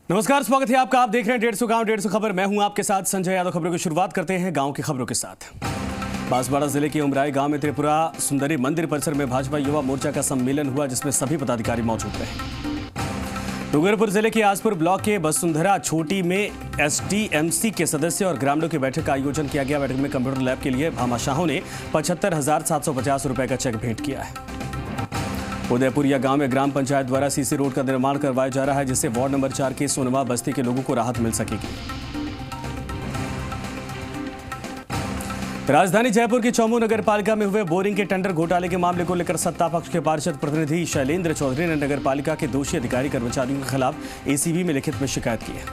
नमस्कार, स्वागत है आपका। आप देख रहे हैं 150 गांव 150 खबर। मैं हूं आपके साथ संजय यादव। खबरों की शुरुआत करते हैं गांव की खबरों के साथ। बांसवाड़ा जिले के उमराई गांव में त्रिपुरा सुंदरी मंदिर परिसर में भाजपा युवा मोर्चा का सम्मेलन हुआ, जिसमें सभी पदाधिकारी मौजूद रहे। डूंगरपुर जिले के आसपुर ब्लॉक के वसुंधरा छोटी में SDMC के सदस्य और ग्रामीणों की बैठक का आयोजन किया गया। बैठक में कंप्यूटर लैब के लिए भामाशाहों ने 75,750 रुपए का चेक भेंट किया है। उदयपुरिया गांव में ग्राम पंचायत द्वारा सीसी रोड का निर्माण करवाया जा रहा है, जिससे वार्ड नंबर 4 के सोनवा बस्ती के लोगों को राहत मिल सकेगी। राजधानी जयपुर की चौमू नगर पालिका में हुए बोरिंग के टेंडर घोटाले के मामले को लेकर सत्ता पक्ष के पार्षद प्रतिनिधि शैलेंद्र चौधरी ने नगर पालिका के दोषी अधिकारी कर्मचारियों के खिलाफ ACB में लिखित में शिकायत की है।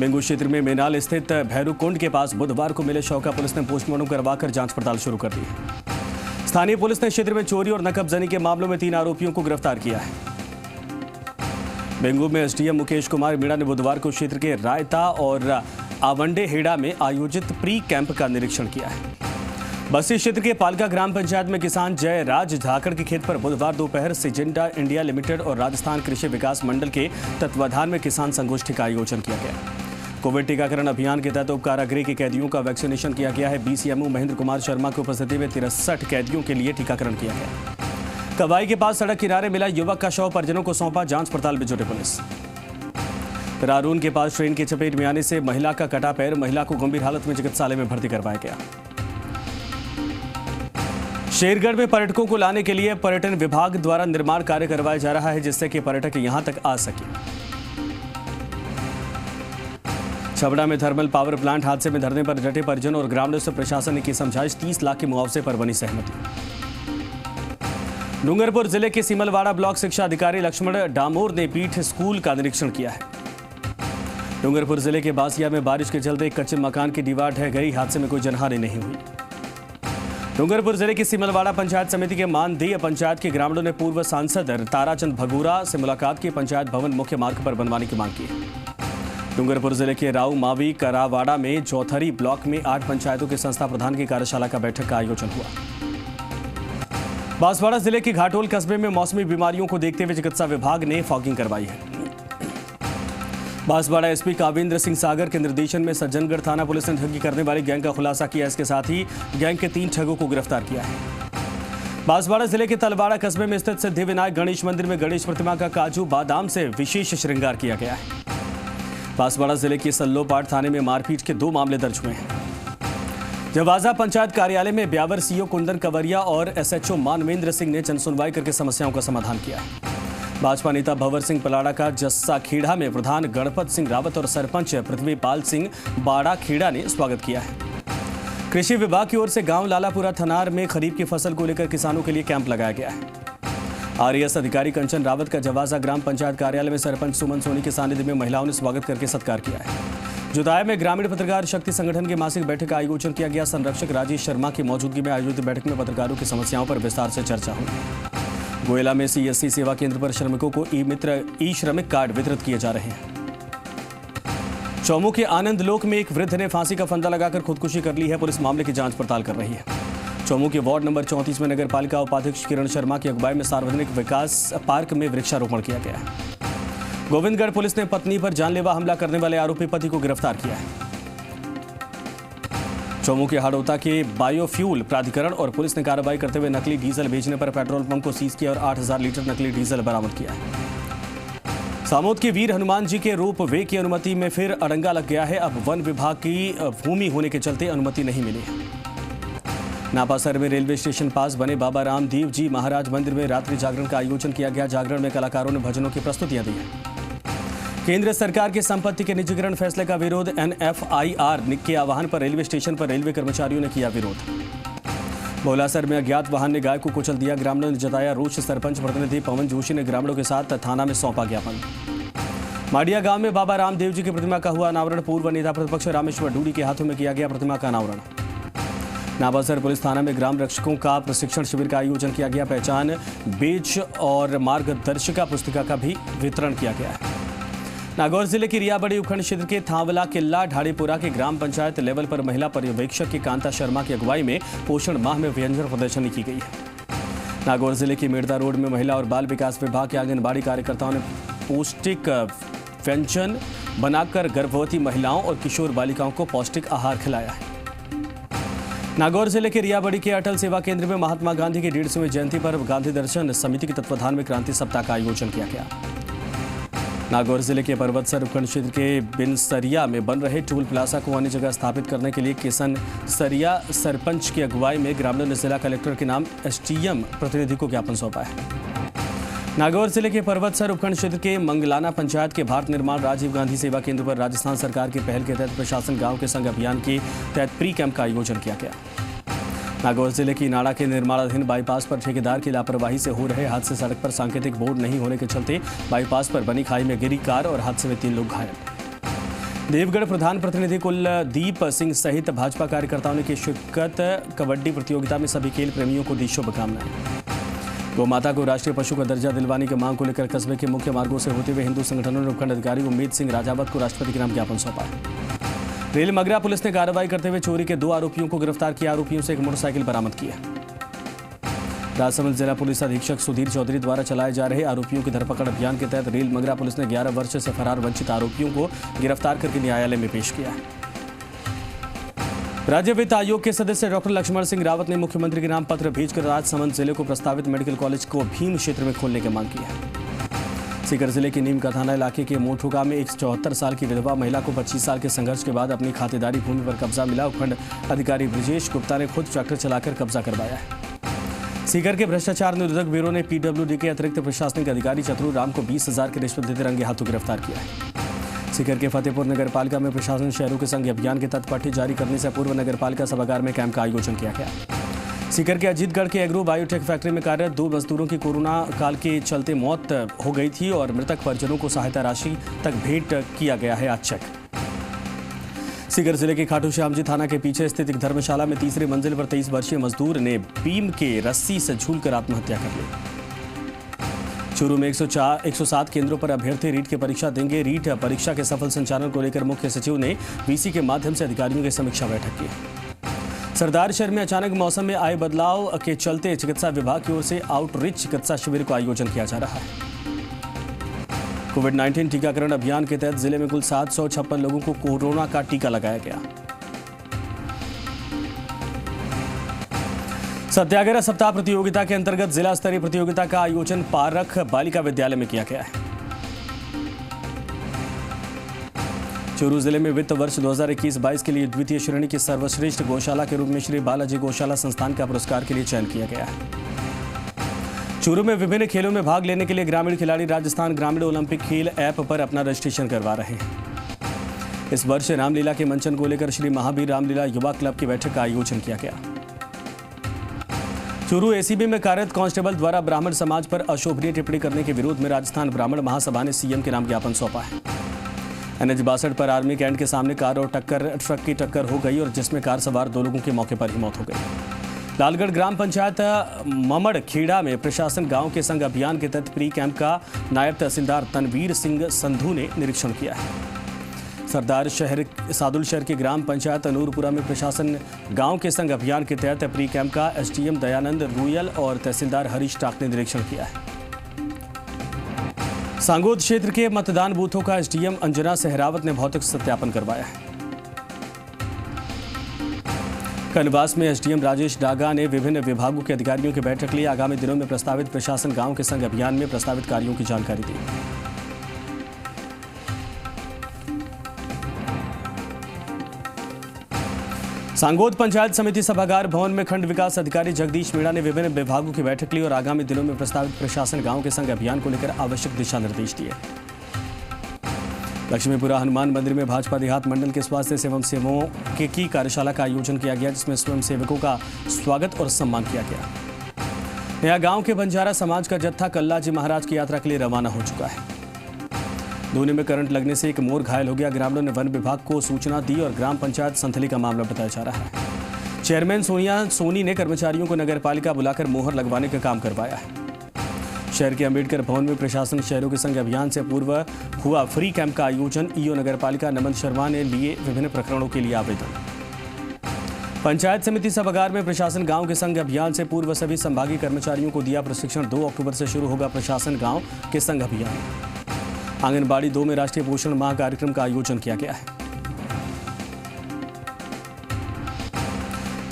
बेंगू क्षेत्र में मेनाल स्थित भैरूकुंड के पास बुधवार को मिले शव का पुलिस ने पोस्टमार्टम करवाकर जांच पड़ताल शुरू कर दी है। स्थानीय पुलिस ने क्षेत्र में चोरी और नकबजनी के मामलों में 3 आरोपियों को गिरफ्तार किया है। बेंगू में SDM मुकेश कुमार मीणा ने बुधवार को क्षेत्र के रायता और आवंडे हेड़ा में आयोजित प्री कैंप का निरीक्षण किया है। बस्ती क्षेत्र के पालिका ग्राम पंचायत में किसान जयराज झाकड़ के खेत पर बुधवार दोपहर सिजेंटा इंडिया लिमिटेड और राजस्थान कृषि विकास मंडल के तत्वाधान में किसान संगोष्ठी का आयोजन किया गया। कोविड टीकाकरण अभियान के तहत उपकारागृह के कैदियों का वैक्सीनेशन किया गया है। BCMO महेंद्र कुमार शर्मा की उपस्थिति में 63 कैदियों के लिए टीकाकरण किया गया। कवाई के पास सड़क किनारे मिला युवक का शव परिजनों को सौंपा, जांच पड़ताल में जुटे पुलिस। रारून के पास ट्रेन की चपेट में आने से महिला का कटा पैर, महिला को गंभीर हालत में चिकित्सालय में भर्ती करवाया गया। शेरगढ़ में पर्यटकों को लाने के लिए पर्यटन विभाग द्वारा निर्माण कार्य करवाया जा रहा है, जिससे कि पर्यटक यहां तक आ सके। छबड़ा में थर्मल पावर प्लांट हादसे में धरने पर डटे परिजन और ग्रामीणों से प्रशासन ने की समझाइश, 30 लाख के मुआवजे पर बनी सहमति। डूंगरपुर जिले के सिमलवाड़ा ब्लॉक शिक्षा अधिकारी लक्ष्मण डामोर ने पीठ स्कूल का निरीक्षण किया है। डूंगरपुर जिले के बासिया में बारिश के चलते एक कच्चे मकान की दीवार ढह गई। हादसे में कोई जनहानि नहीं हुई। डूंगरपुर जिले की सिमलवाड़ा पंचायत समिति के मानदेय पंचायत के ग्रामीणों ने पूर्व सांसद ताराचंद भगूरा से मुलाकात की। पंचायत भवन मुख्य मार्ग पर बनवाने की मांग की है। डूंगरपुर जिले के राऊ मावी करावाड़ा में चौथरी ब्लॉक में 8 पंचायतों के संस्था प्रधान की कार्यशाला का बैठक का आयोजन हुआ। बांसवाड़ा जिले के घाटोल कस्बे में मौसमी बीमारियों को देखते हुए चिकित्सा विभाग ने फॉगिंग करवाई है। बांसवाड़ा SP कावेंद्र सिंह सागर के निर्देशन में सज्जनगढ़ थाना पुलिस ने ठगी करने वाली गैंग का खुलासा किया। इसके साथ ही गैंग के 3 ठगों को गिरफ्तार किया है। बांसवाड़ा जिले के तलवाड़ा कस्बे में स्थित सिद्धिविनायक गणेश मंदिर में गणेश प्रतिमा का काजू बादाम से विशेष श्रृंगार किया गया है। बांसवाड़ा जिले के सल्लोपाट थाने में मारपीट के 2 मामले दर्ज हुए हैं। जवाजा पंचायत कार्यालय में ब्यावर CO कुंदन कंवरिया और SHO मानवेंद्र सिंह ने जनसुनवाई करके समस्याओं का समाधान किया है। भाजपा नेता भंवर सिंह पलाड़ा का जस्सा खेड़ा में प्रधान गणपत सिंह रावत और सरपंच पृथ्वीपाल सिंह बाड़ा खेड़ा ने स्वागत किया है। कृषि विभाग की ओर से गांव लालापुरा थनार में खरीफ की फसल को लेकर किसानों के लिए कैंप लगाया गया है। RAS अधिकारी कंचन रावत का जवाजा ग्राम पंचायत कार्यालय में सरपंच सुमन सोनी के सानिध्य में महिलाओं ने स्वागत करके सत्कार किया है। जुदाया में ग्रामीण पत्रकार शक्ति संगठन की मासिक बैठक का आयोजन किया गया। संरक्षक राजेश शर्मा की मौजूदगी में आयोजित बैठक में पत्रकारों की समस्याओं पर विस्तार से चर्चा हुई। गोयला में CSC सेवा केंद्र पर श्रमिकों को ई श्रमिक कार्ड वितरित किए जा रहे हैं। चौमू के आनंद लोक में एक वृद्ध ने फांसी का फंदा लगाकर खुदकुशी कर ली है। पुलिस मामले की जांच पड़ताल कर रही है। चौमू के वार्ड नंबर 34 में नगर पालिका उपाध्यक्ष किरण शर्मा की अगुवाई में सार्वजनिक विकास पार्क में वृक्षारोपण किया गया है। गोविंदगढ़ पुलिस ने पत्नी पर जानलेवा हमला करने वाले आरोपी पति को गिरफ्तार किया है। चौमू के हाड़ौता के बायोफ्यूल प्राधिकरण और पुलिस ने कार्रवाई करते हुए नकली डीजल भेजने पर पेट्रोल पंप को सीज किया और 8000 लीटर नकली डीजल बरामद किया है। सामोद के वीर हनुमान जी के रोप वे की अनुमति में फिर अड़ंगा लग गया है। अब वन विभाग की भूमि होने के चलते अनुमति नहीं मिली है। नापासर में रेलवे स्टेशन पास बने बाबा रामदेव जी महाराज मंदिर में रात्रि जागरण का आयोजन किया गया। जागरण में कलाकारों ने भजनों की प्रस्तुतियां दी हैं। केंद्र सरकार की संपत्ति के निजीकरण फैसले का विरोध। NFIR के आह्वान पर रेलवे स्टेशन पर रेलवे कर्मचारियों ने किया विरोध। भोलासर में अज्ञात वाहन ने गाय को कुचल दिया। ग्रामीणों ने जताया रोष। सरपंच प्रतिनिधि पवन जोशी ने ग्रामीणों के साथ थाना में सौंपा ज्ञापन। माडिया गांव में बाबा रामदेव जी की प्रतिमा का हुआ अनावरण। पूर्व नेता प्रतिपक्ष रामेश्वर डूडी के हाथों में किया गया प्रतिमा का अनावरण। नाबासर पुलिस थाना में ग्राम रक्षकों का प्रशिक्षण शिविर का आयोजन किया गया। पहचान बेच और मार्गदर्शिका पुस्तिका का भी वितरण किया गया है। नागौर जिले के रियाबड़ी उपखंड क्षेत्र के थांवला किल्ला ढाड़ीपुरा के ग्राम पंचायत लेवल पर महिला पर्यवेक्षक की कांता शर्मा की अगुवाई में पोषण माह में व्यंजन प्रदर्शनी की गई है। नागौर जिले की मेड़दा रोड में महिला और बाल विकास विभाग के आंगनबाड़ी कार्यकर्ताओं ने पौष्टिक व्यंजन बनाकर गर्भवती महिलाओं और किशोर बालिकाओं को पौष्टिक आहार खिलाया है। नागौर जिले के रियाबड़ी के अटल सेवा केंद्र में महात्मा गांधी की 150वीं जयंती पर गांधी दर्शन समिति के तत्वाधान में क्रांति सप्ताह का आयोजन किया गया। नागौर जिले के पर्वतसर उपखंड क्षेत्र के बिनसरिया में बन रहे टोल प्लाजा को अन्य जगह स्थापित करने के लिए किशन सरिया सरपंच की अगुवाई में ग्रामीणों ने जिला कलेक्टर के नाम एसडीएम प्रतिनिधि को ज्ञापन सौंपा है। नागौर जिले के पर्वतसर उपखंड क्षेत्र के मंगलाना पंचायत के भारत निर्माण राजीव गांधी सेवा केंद्र पर राजस्थान सरकार की पहल के तहत प्रशासन गांव के संग अभियान के तहत प्री कैंप का आयोजन किया गया। नागौर जिले की नाड़ा के निर्माणाधीन बाईपास पर ठेकेदार की लापरवाही से हो रहे हादसे सड़क पर सांकेतिक बोर्ड नहीं होने के चलते बाईपास पर बनी खाई में गिरी कार और हादसे में 3 लोग घायल। देवगढ़ प्रधान प्रतिनिधि कुलदीप सिंह सहित भाजपा कार्यकर्ताओं ने की शिरकत। कबड्डी प्रतियोगिता में सभी खेल प्रेमियों को दी शुभकामनाएं। गौ माता को राष्ट्रीय पशु का दर्जा दिलवाने की मांग को लेकर कस्बे के मुख्य मार्गों से होते हुए हिंदू संगठनों ने उपखंड अधिकारी उम्मीद सिंह राजावत को राष्ट्रपति के नाम ज्ञापन सौंपा है। रेल मगरा पुलिस ने कार्रवाई करते हुए चोरी के 2 आरोपियों को गिरफ्तार किया। आरोपियों से एक मोटरसाइकिल बरामद की है। राजसमंद जिला पुलिस अधीक्षक सुधीर चौधरी द्वारा चलाए जा रहे आरोपियों की धरपकड़ अभियान के तहत रेल मगरा पुलिस ने 11 वर्ष से फरार वंचित आरोपियों को गिरफ्तार करके न्यायालय में पेश किया है। राज्य वित्त आयोग के सदस्य डॉक्टर लक्ष्मण सिंह रावत ने मुख्यमंत्री के नाम पत्र भेजकर राजसमंद जिले को प्रस्तावित मेडिकल कॉलेज को भीम क्षेत्र में खोलने की मांग की है। सीकर जिले के नीम का थाना इलाके के मोठुगा में एक 74 साल की विधवा महिला को 25 साल के संघर्ष के बाद अपनी खातेदारी भूमि पर कब्जा मिला। उपखंड अधिकारी ब्रजेश गुप्ता ने खुद ट्रैक्टर चलाकर कब्जा करवाया है। सीकर के भ्रष्टाचार निरोधक ब्यूरो ने पीडब्ल्यूडी के अतिरिक्त प्रशासनिक अधिकारी चतुर राम को 20,000 की रिश्वत देते रंगे हाथों गिरफ्तार किया है। सीकर के फतेहपुर नगरपालिका में प्रशासन शहरों के संग अभियान के तहत पट्टे जारी करने से पूर्व नगरपालिका सभागार में कैंप का आयोजन किया गया। सीकर के अजीतगढ़ के एग्रो बायोटेक फैक्ट्री में कार्यरत 2 मजदूरों की कोरोना काल के चलते मौत हो गई थी और मृतक परिजनों को सहायता राशि तक भेंट किया गया है आज चेक। सीकर जिले के खाटू श्यामजी थाना के पीछे स्थित एक धर्मशाला में 3री मंजिल पर 23 वर्षीय मजदूर ने बीम के रस्सी से झूलकर आत्महत्या कर ली। चूरू में 107 केंद्रों पर अभ्यर्थी रीट की परीक्षा देंगे। रीट परीक्षा के सफल संचालन को लेकर मुख्य सचिव ने वीसी के माध्यम से अधिकारियों की समीक्षा बैठक की। सरदार शहर में अचानक मौसम में आए बदलाव के चलते चिकित्सा विभाग की ओर से आउटरीच चिकित्सा शिविर का आयोजन किया जा रहा है। कोविड-19 टीकाकरण अभियान के तहत जिले में कुल 756 लोगों को कोरोना का टीका लगाया गया। सत्याग्रह सप्ताह प्रतियोगिता के अंतर्गत जिला स्तरीय प्रतियोगिता का आयोजन पारख बालिका विद्यालय में किया गया है। चूरू जिले में वित्त वर्ष 2021-22 के लिए द्वितीय श्रेणी की सर्वश्रेष्ठ गौशाला के रूप में श्री बालाजी गौशाला संस्थान का पुरस्कार के लिए चयन किया गया है। चूरू में विभिन्न खेलों में भाग लेने के लिए ग्रामीण खिलाड़ी राजस्थान ग्रामीण ओलंपिक खेल ऐप पर अपना रजिस्ट्रेशन करवा रहे हैं। इस वर्ष रामलीला के मंचन को लेकर श्री महावीर रामलीला युवा क्लब की बैठक का आयोजन किया गया। चूरू एसीबी में कार्यरत कांस्टेबल द्वारा ब्राह्मण समाज पर अशोभनीय टिप्पणी करने के विरोध में राजस्थान ब्राह्मण महासभा ने सीएम के नाम ज्ञापन सौंपा है। NH 62 पर आर्मी कैंट के सामने कार और ट्रक की टक्कर हो गई और जिसमें कार सवार 2 लोगों की मौके पर ही मौत हो गई। लालगढ़ ग्राम पंचायत ममड़ खेड़ा में प्रशासन गांव के संग अभियान के तहत प्री कैंप का नायब तहसीलदार तनवीर सिंह संधू ने निरीक्षण किया है। सादुल शहर के ग्राम पंचायत नूरपुरा में प्रशासन गांव के संग अभियान के तहत प्री कैंप का एसडीएम दयानंद रूयल और तहसीलदार हरीश टाक ने निरीक्षण किया है। सांगोद क्षेत्र के मतदान बूथों का एसडीएम अंजना सहरावत ने भौतिक सत्यापन करवाया है। कनवास में एसडीएम राजेश डागा ने विभिन्न विभागों के अधिकारियों की बैठक ली। आगामी दिनों में प्रस्तावित प्रशासन गांव के संग अभियान में प्रस्तावित कार्यों की जानकारी दी। सांगोद पंचायत समिति सभागार भवन में खंड विकास अधिकारी जगदीश मीणा ने विभिन्न विभागों की बैठक ली और आगामी दिनों में प्रस्तावित प्रशासन गांव के संग अभियान को लेकर आवश्यक दिशा निर्देश दिए। लक्ष्मीपुरा हनुमान मंदिर में भाजपा देहात मंडल के स्वास्थ्य एवं सेवाओं की कार्यशाला का आयोजन किया गया, जिसमें स्वयं सेवकों का स्वागत और सम्मान किया गया। नया गांव के बंजारा समाज का जत्था कल्लाजी महाराज की यात्रा के लिए रवाना हो चुका है। धोनी में करंट लगने से एक मोर घायल हो गया। ग्रामीणों ने वन विभाग को सूचना दी और ग्राम पंचायत संथली का मामला बताया जा रहा है। चेयरमैन सोनिया सोनी ने कर्मचारियों को नगरपालिका बुलाकर मोहर लगवाने का काम करवाया है। शहर के अंबेडकर भवन में प्रशासन शहरों के संग अभियान से पूर्व हुआ फ्री कैंप का आयोजन। ईओ नगरपालिका नमन शर्मा ने लिए विभिन्न प्रकरणों के लिए आवेदन। पंचायत समिति सभागार में प्रशासन गांव के संग अभियान से पूर्व सभी संभागीय कर्मचारियों को दिया प्रशिक्षण। 2 अक्टूबर से शुरू होगा प्रशासन गांव के संग अभियान। आंगनबाड़ी 2 में राष्ट्रीय पोषण माह कार्यक्रम का आयोजन किया गया है।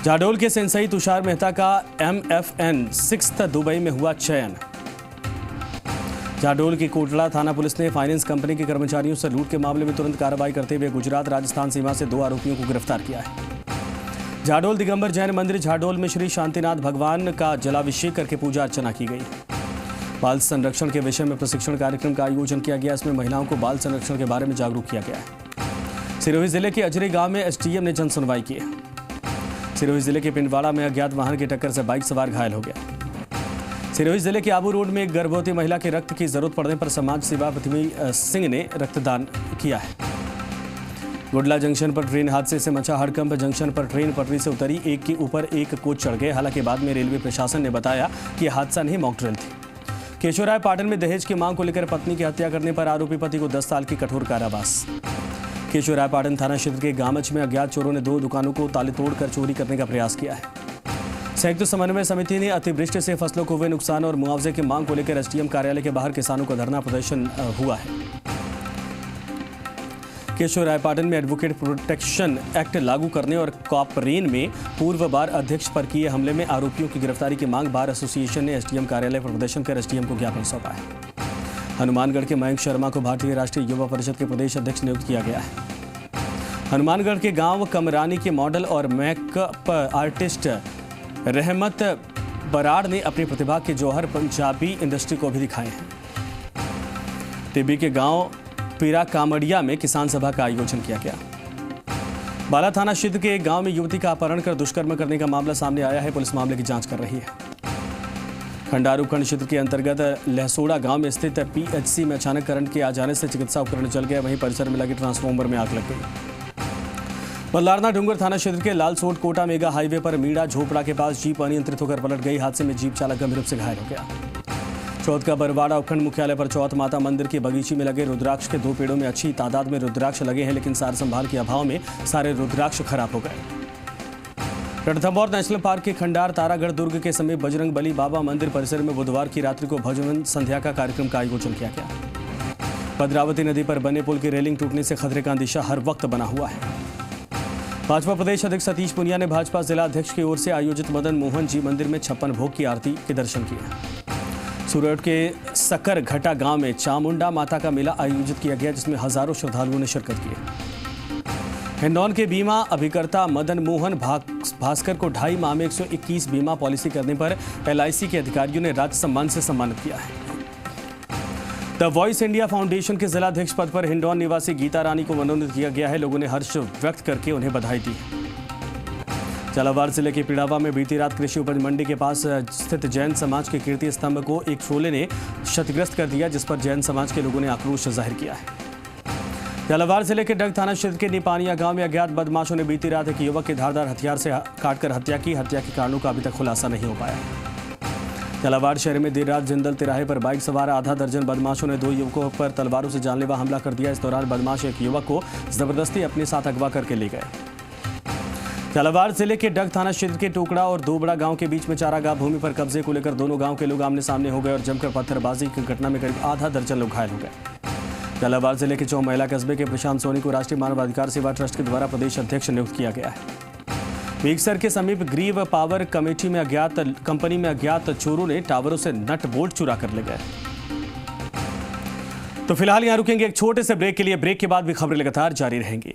जाडोल के सेंसई तुषार मेहता का MFN 6th दुबई में हुआ चयन। जाडोल की कोटड़ा थाना पुलिस ने फाइनेंस कंपनी के कर्मचारियों से लूट के मामले में तुरंत कार्रवाई करते हुए गुजरात राजस्थान सीमा से 2 आरोपियों को गिरफ्तार किया है। जाडोल दिगंबर जैन मंदिर झाडोल में श्री शांतिनाथ भगवान का जलाभिषेक करके पूजा अर्चना की गई। बाल संरक्षण के विषय में प्रशिक्षण कार्यक्रम का आयोजन किया गया। इसमें महिलाओं को बाल संरक्षण के बारे में जागरूक किया गया है। सिरोही जिले के अजरी गांव में SDM ने जन सुनवाई की। सिरोही जिले के पिंडवाड़ा में अज्ञात वाहन की टक्कर से बाइक सवार घायल हो गया। सिरोही जिले के आबू रोड में एक गर्भवती महिला के रक्त की जरूरत पड़ने पर समाज सेवा पृथ्वी सिंह ने रक्तदान किया है। गुडला जंक्शन पर ट्रेन हादसे से मचा हड़कंप। जंक्शन पर ट्रेन पटरी से उतरी, एक के ऊपर एक कोच चढ़ गए। हालांकि बाद में रेलवे प्रशासन ने बताया कि हादसा नहीं, मॉक ड्रिल थी। केशवराय पाटन में दहेज की मांग को लेकर पत्नी की हत्या करने पर आरोपी पति को 10 साल की कठोर कारावास। केशवराय पाटन थाना क्षेत्र के गामच में अज्ञात चोरों ने 2 दुकानों को ताले तोड़कर चोरी करने का प्रयास किया है। संयुक्त समन्वय समिति ने अतिवृष्टि से फसलों को हुए नुकसान और मुआवजे की मांग को लेकर SDM कार्यालय के बाहर किसानों का धरना प्रदर्शन हुआ है। केशवराय पाटन में एडवोकेट प्रोटेक्शन एक्ट लागू करने और कॉपरेन में पूर्व बार अध्यक्ष पर किए हमले में आरोपियों की गिरफ्तारी की मांग बार एसोसिएशन ने SDM कार्यालय पर प्रदर्शन कर SDM को ज्ञापन सौंपा है। हनुमानगढ़ के मयंक शर्मा को भारतीय राष्ट्रीय युवा परिषद के प्रदेश अध्यक्ष नियुक्त किया गया है। हनुमानगढ़ के गांव कमरानी के मॉडल और मेकअप आर्टिस्ट रहमत बराड़ ने अपनी प्रतिभा के जौहर पंजाबी इंडस्ट्री को भी दिखाए हैं। टिब्बी के गांव पीरा कामड़िया में किसान सभा का आयोजन किया गया। बाला थाना क्षेत्र के एक गांव में युवती का अपहरण कर दुष्कर्म करने का मामला सामने आया है। पुलिस मामले की जांच कर रही है। खंडारू खंड क्षेत्र के अंतर्गत लहसोड़ा गांव में स्थित PHC में अचानक करंट के आ जाने से चिकित्सा उपकरण जल गए। वहीं परिसर में लगे ट्रांसफार्मर में आग लग गई। बल्लारना डूंगर थाना क्षेत्र के लालसोट कोटा मेगा हाईवे पर मीड़ा झोपड़ा के पास जीप अनियंत्रित होकर पलट गई। हादसे में जीप चालक गंभीर रूप से घायल हो गया। चौथ का बरवाड़ा उपखंड मुख्यालय पर चौथ माता मंदिर के बगीचे में लगे रुद्राक्ष के 2 पेड़ों में अच्छी तादाद में रुद्राक्ष लगे हैं, लेकिन सार संभाल के अभाव में सारे रुद्राक्ष खराब हो गए। रणथंभौर नेशनल पार्क के खंडार तारागढ़ दुर्ग के समीप बजरंग बली बाबा मंदिर परिसर में बुधवार की रात्रि को भजन संध्या का कार्यक्रम का आयोजन किया गया। भद्रावती नदी पर बने पुल की रेलिंग टूटने से खतरे का अंदेशा हर वक्त बना हुआ है। भाजपा प्रदेश अध्यक्ष सतीश पुनिया ने भाजपा जिला अध्यक्ष की ओर से आयोजित मदन मोहन जी मंदिर में 56 भोग की आरती के दर्शन किए। सूरत के सक्कर घटा गांव में चामुंडा माता का मेला आयोजित किया गया, जिसमें हजारों श्रद्धालुओं ने शिरकत की। हिंडौन के बीमा अभिकर्ता मदन मोहन भास्कर को 2.5 माह में 121 बीमा पॉलिसी करने पर LIC के अधिकारियों ने राज्य सम्मान से सम्मानित किया है। द वॉइस इंडिया फाउंडेशन के जिलाध्यक्ष पद पर हिंडौन निवासी गीता रानी को मनोनीत किया गया है। लोगों ने हर्ष व्यक्त करके उन्हें बधाई दी। झालावाड़ जिले के पिड़ावा में बीती रात कृषि उपज मंडी के पास स्थित जैन समाज के कीर्ति स्तंभ को एक ट्रोले ने क्षतिग्रस्त कर दिया, जिस पर जैन समाज के लोगों ने आक्रोश जाहिर किया है। झालावाड़ जिले के डग थाना क्षेत्र के निपानिया गांव में अज्ञात बदमाशों ने बीती रात एक युवक के धारदार हथियार से काटकर हत्या की। हत्या के कारणों का अभी तक खुलासा नहीं हो पाया। झालावाड़ शहर में देर रात जिंदल तिराहे पर बाइक सवार आधा दर्जन बदमाशों ने 2 युवकों पर तलवारों से जानलेवा हमला कर दिया। इस दौरान बदमाश एक युवक को जबरदस्ती अपने साथ अगवा करके ले गए। झालावाड़ जिले के डग थाना क्षेत्र के टोकड़ा और दोबड़ा गांव के बीच में चारागाह भूमि पर कब्जे को लेकर दोनों गांव के लोग आमने सामने हो गए और जमकर पत्थरबाजी की घटना में करीब आधा दर्जन लोग घायल हो गए। झालावाड़ जिले के चौमहला कस्बे के प्रशांत सोनी को राष्ट्रीय मानवाधिकार सेवा ट्रस्ट के द्वारा प्रदेश अध्यक्ष नियुक्त किया गया है। वीकसर के समीप ग्रीव पावर कमेटी में कंपनी में अज्ञात चोरों ने टावरों से नट बोल्ट चुरा कर ले गए। तो फिलहाल यहां रुकेंगे एक छोटे से ब्रेक के लिए। ब्रेक के बाद भी खबरें लगातार जारी रहेंगी।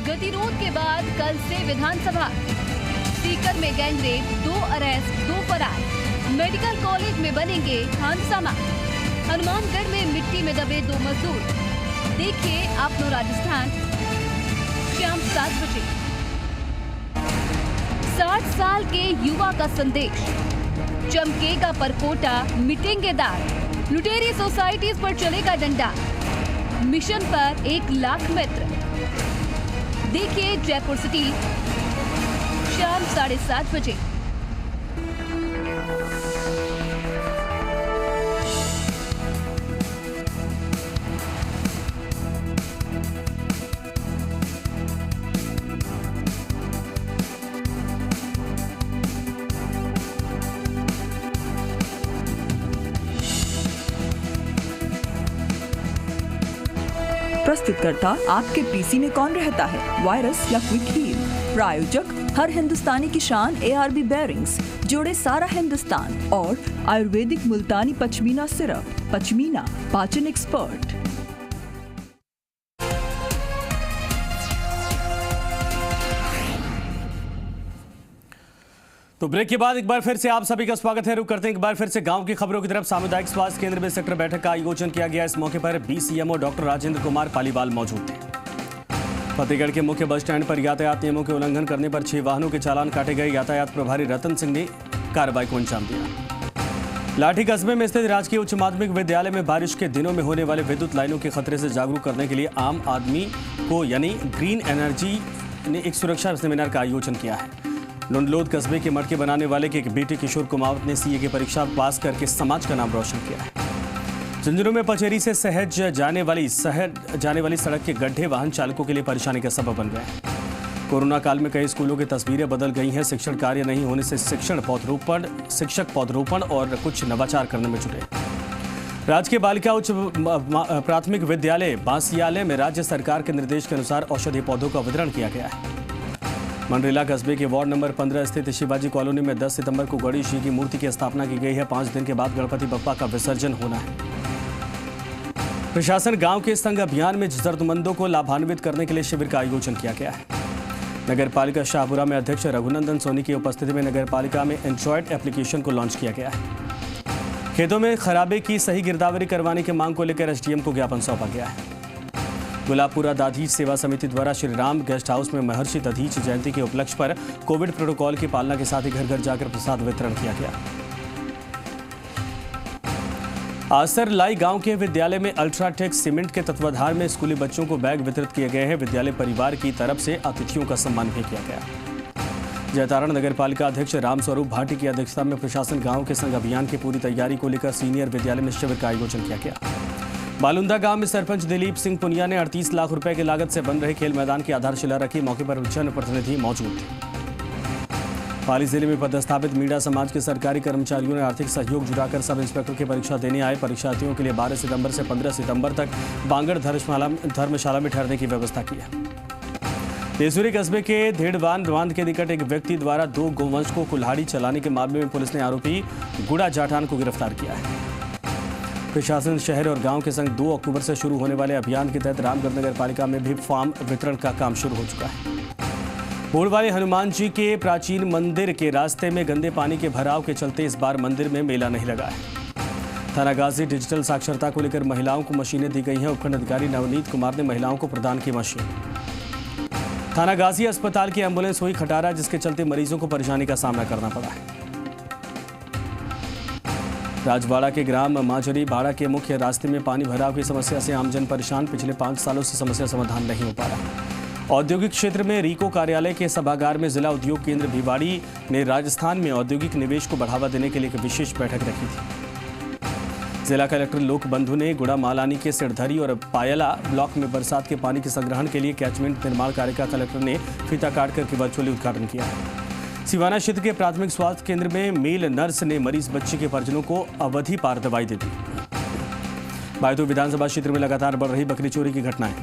गतिरोध के बाद कल से विधानसभा। सीकर में गैंगरेप, 2 अरेस्ट, 2 फरार। मेडिकल कॉलेज में बनेंगे खानसामा। हनुमानगढ़ में मिट्टी में दबे 2 मजदूर। देखिए अपनो राजस्थान शाम 7 बजे। 60 साल के युवा का संदेश, चमकेगा परकोटा, मिटेंगे दाग। लुटेरी सोसाइटीज पर चलेगा डंडा, मिशन पर 1 लाख मित्र। देखिए जयपुर सिटी शाम 7:30 बजे। प्रस्तुतकर्ता आपके पीसी में कौन रहता है, वायरस या क्विक हील। प्रायोजक हर हिंदुस्तानी की शान ARB बेयरिंग्स, जोड़े सारा हिंदुस्तान। और आयुर्वेदिक मुल्तानी पचमीना सिरप, पचमीना पाचन एक्सपर्ट। तो ब्रेक के बाद एक बार फिर से आप सभी का स्वागत है। रुक करते हैं एक बार फिर से गांव की खबरों की तरफ। सामुदायिक स्वास्थ्य केंद्र में सेक्टर बैठक का आयोजन किया गया। इस मौके पर BCMO डॉक्टर राजेंद्र कुमार पालीवाल मौजूद थे। फतेहगढ़ के मुख्य बस स्टैंड पर यातायात नियमों के उल्लंघन करने पर 6 वाहनों के चालान काटे गए। यातायात प्रभारी रतन सिंह ने कार्रवाई को अंजाम दिया। लाठी कस्बे में स्थित राजकीय उच्च माध्यमिक विद्यालय में बारिश के दिनों में होने वाले विद्युत लाइनों के खतरे से जागरूक करने के लिए आम आदमी को यानी ग्रीन एनर्जी ने एक सुरक्षा सेमिनार का आयोजन किया है। लुंडलोद कस्बे के मटके बनाने वाले के एक बेटे किशोर कुमावत ने CA की परीक्षा पास करके समाज का नाम रोशन किया है। झुंझुनू में पचेरी से सहज जाने वाली सड़क के गड्ढे वाहन चालकों के लिए परेशानी का सबब बन गए हैं। कोरोना काल में कई स्कूलों की तस्वीरें बदल गई हैं। शिक्षण कार्य नहीं होने से शिक्षक पौधरोपण और कुछ नवाचार करने में जुटे। राजकीय बालिका उच्च प्राथमिक विद्यालय बांसियालय में राज्य सरकार के निर्देश के अनुसार औषधीय पौधों का वितरण किया गया है। मंडरेला कस्बे के वार्ड नंबर 15 स्थित शिवाजी कॉलोनी में 10 सितंबर को गणेश जी की मूर्ति की स्थापना की गई है। 5 दिन के बाद गणपति बप्पा का विसर्जन होना है। प्रशासन गांव के संग अभियान में जरूरतमंदों को लाभान्वित करने के लिए शिविर का आयोजन किया गया है। नगर पालिका शाहपुरा में अध्यक्ष रघुनंदन सोनी की उपस्थिति में नगर पालिका में एंड्रॉयड एप्लीकेशन को लॉन्च किया गया है। खेतों में खराबे की सही गिरदावरी करवाने की मांग को लेकर SDM को ज्ञापन सौंपा गया है। गुलाबपुरा दाधीच सेवा समिति द्वारा श्री राम गेस्ट हाउस में महर्षि दधीच जयंती के उपलक्ष्य पर कोविड प्रोटोकॉल की पालना के साथ ही घर घर जाकर प्रसाद वितरण किया गया। आसरलाई गांव के विद्यालय में अल्ट्राटेक सीमेंट के तत्वाधान में स्कूली बच्चों को बैग वितरित किए गए हैं। विद्यालय परिवार की तरफ से अतिथियों का सम्मान भी किया गया। जयतारण नगर पालिका अध्यक्ष रामस्वरूप भाटी की अध्यक्षता में प्रशासन गांव के संग अभियान की पूरी तैयारी को लेकर सीनियर विद्यालय में शिविर का आयोजन किया गया। बालुंदा गांव में सरपंच दिलीप सिंह पुनिया ने 38 लाख रुपए की लागत से बन रहे खेल मैदान की आधारशिला रखी। मौके पर जनप्रतिनिधि मौजूद थे। पाली जिले में पदस्थापित मीणा समाज के सरकारी कर्मचारियों ने आर्थिक सहयोग जुटाकर सब इंस्पेक्टर की परीक्षा देने आए। परीक्षार्थियों के लिए 12 सितंबर से 15 सितंबर तक बांगड़ धर्मशाला में ठहरने की व्यवस्था की है। देसुरी कस्बे के धेड़वान बांध के निकट एक व्यक्ति द्वारा 2 गोवंश को कुल्हाड़ी चलाने के मामले में पुलिस ने आरोपी गुड़ा जाटान को गिरफ्तार किया है। प्रशासन शहर और गांव के संग 2 अक्टूबर से शुरू होने वाले अभियान के तहत रामगढ़ नगर पालिका में भी फार्म वितरण का काम शुरू हो चुका है। बोल वाले हनुमान जी के प्राचीन मंदिर के रास्ते में गंदे पानी के भराव के चलते इस बार मंदिर में मेला नहीं लगा है। थानागाजी डिजिटल साक्षरता को लेकर महिलाओं को मशीनें दी गई हैं। उपखंड अधिकारी नवनीत कुमार ने महिलाओं को प्रदान की मशीन। थानागाजी अस्पताल की एम्बुलेंस हुई खटारा, जिसके चलते मरीजों को परेशानी का सामना करना पड़ा है। राजवाड़ा के ग्राम माजरी बाड़ा के मुख्य रास्ते में पानी भराव की समस्या से आमजन परेशान। पिछले 5 सालों से समस्या समाधान नहीं हो पा रहा। औद्योगिक क्षेत्र में रीको कार्यालय के सभागार में जिला उद्योग केंद्र भिवाड़ी ने राजस्थान में औद्योगिक निवेश को बढ़ावा देने के लिए एक विशेष बैठक रखी थी। जिला कलेक्टर लोक बंधु ने गुड़ा मालानी के सिरधरी और पायला ब्लॉक में बरसात के पानी के संग्रहण के लिए कैचमेंट निर्माण कार्य का कलेक्टर ने फीता काट करके वर्चुअली उद्घाटन किया। सिवाना क्षेत्र के प्राथमिक स्वास्थ्य केंद्र में मेल नर्स ने मरीज बच्चे के परिजनों को अवधि पार दवाई दे दी। बायतू विधानसभा क्षेत्र में लगातार बढ़ रही बकरी चोरी की घटनाएं।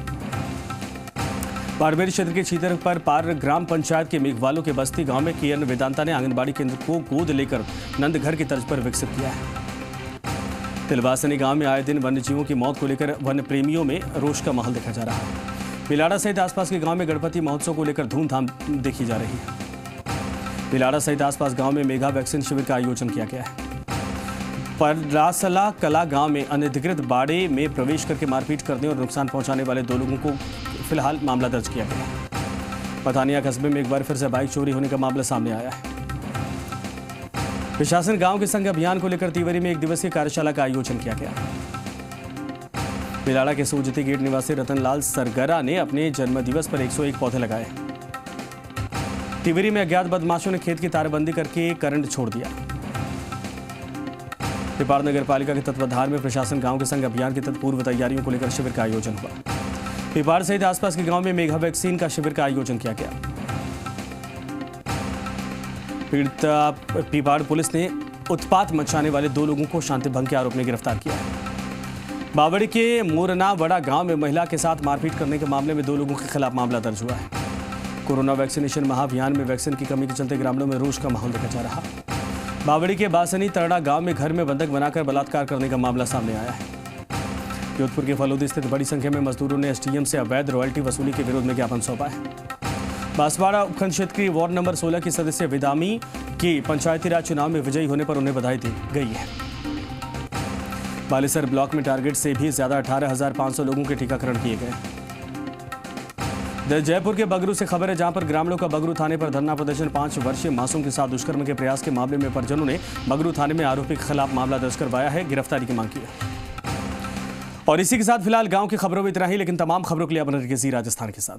बाड़मेर क्षेत्र के छीतर पर पार ग्राम पंचायत के मेघवालों के बस्ती गांव में किरण वेदांता ने आंगनबाड़ी केंद्र को गोद लेकर नंदघर की तर्ज पर विकसित किया है। तिलवासनी गांव में आए दिन वन्यजीवों की मौत को लेकर वन्य प्रेमियों में रोष का माहौल देखा जा रहा है। बिलाड़ा सहित आसपास के गांव में गणपति महोत्सव को लेकर धूमधाम देखी जा रही है। बिलाड़ा सहित आसपास गांव में मेगा वैक्सीन शिविर का आयोजन किया गया है। परासला कला गांव में अनधिकृत बाड़े में प्रवेश करके मारपीट करने और नुकसान पहुंचाने वाले 2 लोगों को फिलहाल मामला दर्ज किया गया है। पतानिया कस्बे में एक बार फिर से बाइक चोरी होने का मामला सामने आया है। प्रशासन गांव के संग अभियान को लेकर तिवरी में 1 दिवसीय कार्यशाला का आयोजन किया गया। बिलाड़ा के सूजती गेट निवासी रतनलाल सरगरा ने अपने जन्मदिवस पर 101 पौधे लगाए। तिवरी में अज्ञात बदमाशों ने खेत की तारबंदी करके करंट छोड़ दिया। पिपाड़ नगर पालिका के तत्वाधान में प्रशासन गांव के संग अभियान की तत्पूर्व तैयारियों को लेकर शिविर का आयोजन हुआ। पिपाड़ सहित आसपास के गांव में मेगा वैक्सीन का शिविर का आयोजन किया गया। पीड़िता पिपाड़ पुलिस ने उत्पात मचाने वाले 2 लोगों को शांति भंग के आरोप में गिरफ्तार किया है। बावड़ी के मोरनावड़ा गांव में महिला के साथ मारपीट करने के मामले में 2 लोगों के खिलाफ मामला दर्ज हुआ है। कोरोना वैक्सीनेशन महाअभियान में वैक्सीन की कमी के चलते ग्रामीणों में रोष का माहौल देखा जा रहा। बावड़ी के बासनी तरड़ा गांव में घर में बंधक बनाकर बलात्कार करने का मामला सामने आया है। जोधपुर के फलोदी स्थित बड़ी संख्या में मजदूरों ने एसडीएम से अवैध रॉयल्टी वसूली के विरोध में ज्ञापन सौंपा है। बांसवाड़ा उपखंड क्षेत्र की वार्ड नंबर 16 की सदस्य विदामी की पंचायती राज चुनाव में विजयी होने पर उन्हें बधाई दी गई है। बालेसर ब्लॉक में टारगेट से भी ज्यादा 18,500 लोगों के टीकाकरण किए गए। जयपुर के बगरू से खबर है, जहां पर ग्रामीणों का बगरू थाने पर धरना प्रदर्शन। 5 वर्षीय मासूम के साथ दुष्कर्म के प्रयास के मामले में परिजनों ने बगरू थाने में आरोपी के खिलाफ मामला दर्ज करवाया है, गिरफ्तारी की मांग की है। और इसी के साथ फिलहाल गांव की खबरों में इतना ही, लेकिन तमाम खबरों के लिए आप बने रहिए जी राजस्थान के साथ।